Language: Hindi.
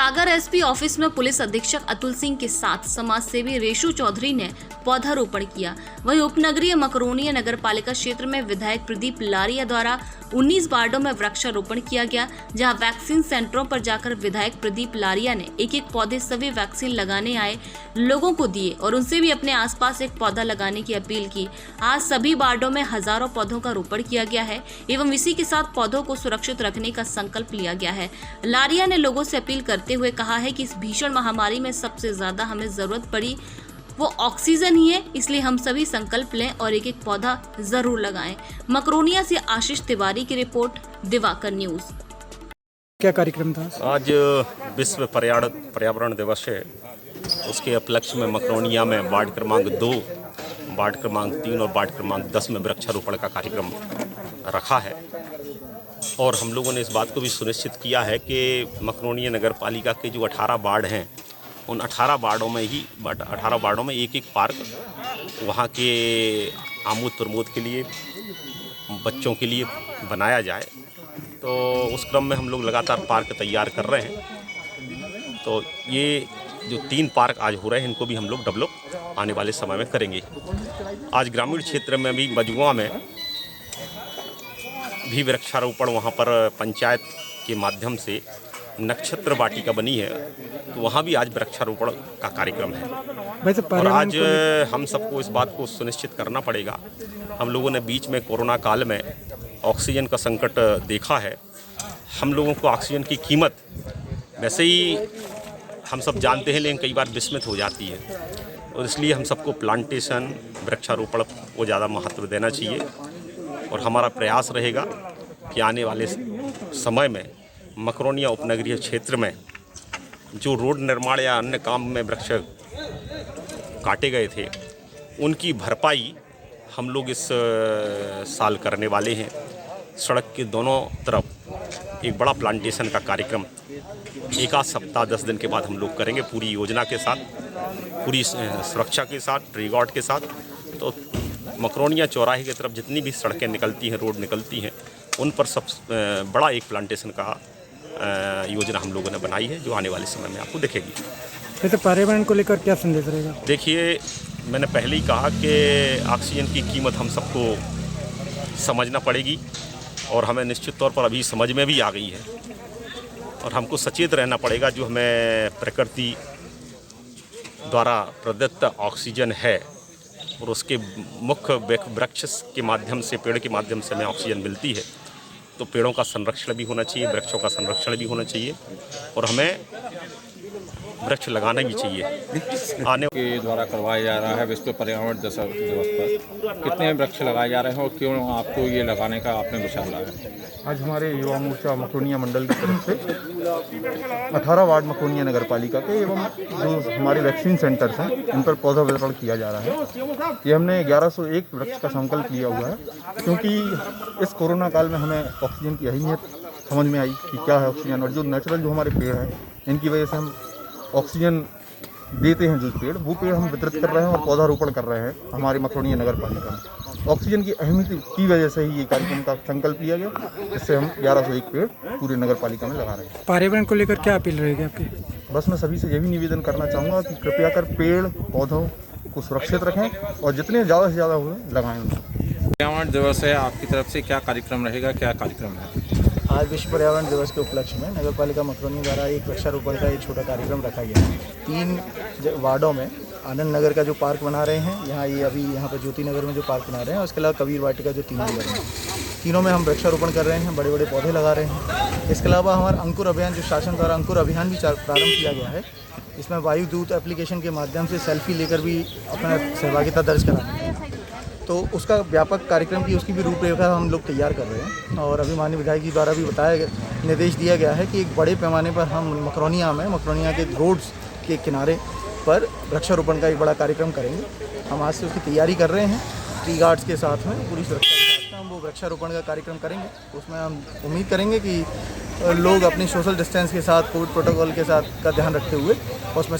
सागर एसपी ऑफिस में पुलिस अधीक्षक अतुल सिंह के साथ समाज सेवी रेशु चौधरी ने पौधारोपण किया। वहीं उपनगरीय मकरोनिया नगर पालिका क्षेत्र में विधायक प्रदीप लारिया द्वारा 19 वार्डों में वृक्षारोपण किया गया, जहां वैक्सीन सेंटरों पर जाकर विधायक प्रदीप लारिया ने एक एक पौधे सभी वैक्सीन लगाने आए लोगों को दिए और उनसे भी अपने आसपास एक पौधा लगाने की अपील की। आज सभी वार्डों में हजारों पौधों का रोपण किया गया है एवं इसी के साथ पौधों को सुरक्षित रखने का संकल्प लिया गया है। लारिया ने लोगों से अपील करते हुए कहा है कि इस भीषण महामारी में सबसे ज्यादा हमें जरूरत पड़ी वो ऑक्सीजन ही है, इसलिए हम सभी संकल्प लें और एक एक पौधा जरूर लगाएं। मकरोनिया से आशीष तिवारी की रिपोर्ट, दिवाकर न्यूज। क्या कार्यक्रम था? आज विश्व पर्यावरण दिवस है। उसके उपलक्ष्य में मकरोनिया में वार्ड क्रमांक 2, वार्ड क्रमांक 3 और वार्ड क्रमांक 10 में वृक्षारोपण का कार्यक्रम रखा है। और हम लोगों ने इस बात को भी सुनिश्चित किया है कि मकरोनिया नगर पालिका के जो 18 वार्ड हैं, उन 18 वार्डों में एक एक पार्क वहाँ के आमोद प्रमोद के लिए, बच्चों के लिए बनाया जाए। तो उस क्रम में हम लोग लगातार पार्क तैयार कर रहे हैं। तो ये जो 3 पार्क आज हो रहे हैं, इनको भी हम लोग डेवलप आने वाले समय में करेंगे। आज ग्रामीण क्षेत्र में भी मजगुआ में भी वृक्षारोपण वहाँ पर पंचायत के माध्यम से नक्षत्र वाटिका बनी है, तो वहाँ भी आज वृक्षारोपण का कार्यक्रम है। और आज हम सबको इस बात को सुनिश्चित करना पड़ेगा। हम लोगों ने बीच में कोरोना काल में ऑक्सीजन का संकट देखा है। हम लोगों को ऑक्सीजन की कीमत वैसे ही हम सब जानते हैं, लेकिन कई बार विस्मित हो जाती है। और इसलिए हम सबको प्लांटेशन, वृक्षारोपण को ज़्यादा महत्व देना चाहिए। और हमारा प्रयास रहेगा कि आने वाले समय में मकरोनिया उपनगरीय क्षेत्र में जो रोड निर्माण या अन्य काम में वृक्ष काटे गए थे, उनकी भरपाई हम लोग इस साल करने वाले हैं। सड़क के दोनों तरफ एक बड़ा प्लांटेशन का कार्यक्रम एक आध सप्ताह 10 दिन के बाद हम लोग करेंगे, पूरी योजना के साथ, पूरी सुरक्षा के साथ, ट्री गार्ड के साथ। तो मकरोनिया चौराहे की तरफ जितनी भी सड़कें निकलती हैं, रोड निकलती हैं, उन पर सब बड़ा एक प्लांटेशन का योजना हम लोगों ने बनाई है, जो आने वाले समय में आपको दिखेगी। वैसे पर्यावरण को लेकर क्या संदेश रहेगा? देखिए, मैंने पहले ही कहा कि ऑक्सीजन की कीमत हम सबको समझना पड़ेगी और हमें निश्चित तौर पर अभी समझ में भी आ गई है। और हमको सचेत रहना पड़ेगा, जो हमें प्रकृति द्वारा प्रदत्त ऑक्सीजन है और उसके मुख्य वृक्ष के माध्यम से, पेड़ के माध्यम से हमें ऑक्सीजन मिलती है। तो पेड़ों का संरक्षण भी होना चाहिए, वृक्षों का संरक्षण भी होना चाहिए और हमें वृक्ष लगाना भी चाहिए। आने के द्वारा करवाया जा रहा है विश्व पर्यावरण दिवस पर कितने वृक्ष लगाए जा रहे हैं और क्यों आपको ये लगाने का आपने विचार लाया? आज हमारे युवा मोर्चा मकरोनिया मंडल की तरफ से 18 वार्ड मकरोनिया नगर पालिका के एवं जो हमारे वैक्सीन सेंटर्स हैं, इन पर पौधा वितरण किया जा रहा है। ये हमने 1101 वृक्ष का संकल्प लिया हुआ है, क्योंकि इस कोरोना काल में हमें ऑक्सीजन की अहमियत समझ में आई कि क्या है ऑक्सीजन। और जो नेचुरल जो हमारे पेड़ हैं, इनकी वजह से हम ऑक्सीजन देते हैं, जो पेड़, वो पेड़ हम वितरित कर रहे हैं और पौधारोपण कर रहे हैं हमारे मकरोनिया नगर पालिका में। ऑक्सीजन की अहमियत की वजह से ही ये कार्यक्रम का संकल्प लिया गया, जिससे हम 1101 पेड़ पूरे नगर पालिका में लगा रहे हैं। पर्यावरण को लेकर क्या अपील रहेगी आपकी? बस मैं सभी से ये भी निवेदन करना चाहूँगा कि कृपया कर पेड़ पौधों को सुरक्षित रखें और जितने ज़्यादा से ज़्यादा हुए लगाएँ। पर्यावरण दिवस है, आपकी तरफ से क्या कार्यक्रम रहेगा, क्या कार्यक्रम है? आज विश्व पर्यावरण दिवस के उपलक्ष्य में नगर पालिका मकरोनिया द्वारा एक वृक्षारोपण का एक छोटा कार्यक्रम रखा गया है। 3 वार्डों में आनंद नगर का जो पार्क बना रहे हैं, यहाँ पर ज्योति नगर में जो पार्क बना रहे हैं, उसके अलावा कबीर वाटिका जो 3 नंबर में, तीनों में हम वृक्षारोपण कर रहे हैं, बड़े बड़े पौधे लगा रहे हैं। इसके अलावा हमारा अंकुर अभियान, जो शासन द्वारा अंकुर अभियान भी प्रारंभ किया गया है, इसमें वायु दूत एप्लीकेशन के माध्यम से सेल्फी लेकर भी अपना सहभागिता दर्ज करानी है। तो उसका व्यापक कार्यक्रम की उसकी भी रूपरेखा हम लोग तैयार कर रहे हैं। और अभी माननीय विधायक जी द्वारा भी निर्देश दिया गया है कि एक बड़े पैमाने पर हम मकरोनिया के रोड्स के किनारे पर वृक्षारोपण का एक बड़ा कार्यक्रम करेंगे। हम आज से उसकी तैयारी कर रहे हैं, ट्री गार्ड्स के साथ में, पूरी सुरक्षा के साथ में हम वो वृक्षारोपण का कार्यक्रम करेंगे। उसमें हम उम्मीद करेंगे कि लोग अपनी सोशल डिस्टेंस के साथ, कोविड प्रोटोकॉल के साथ का ध्यान रखते हुए उसमें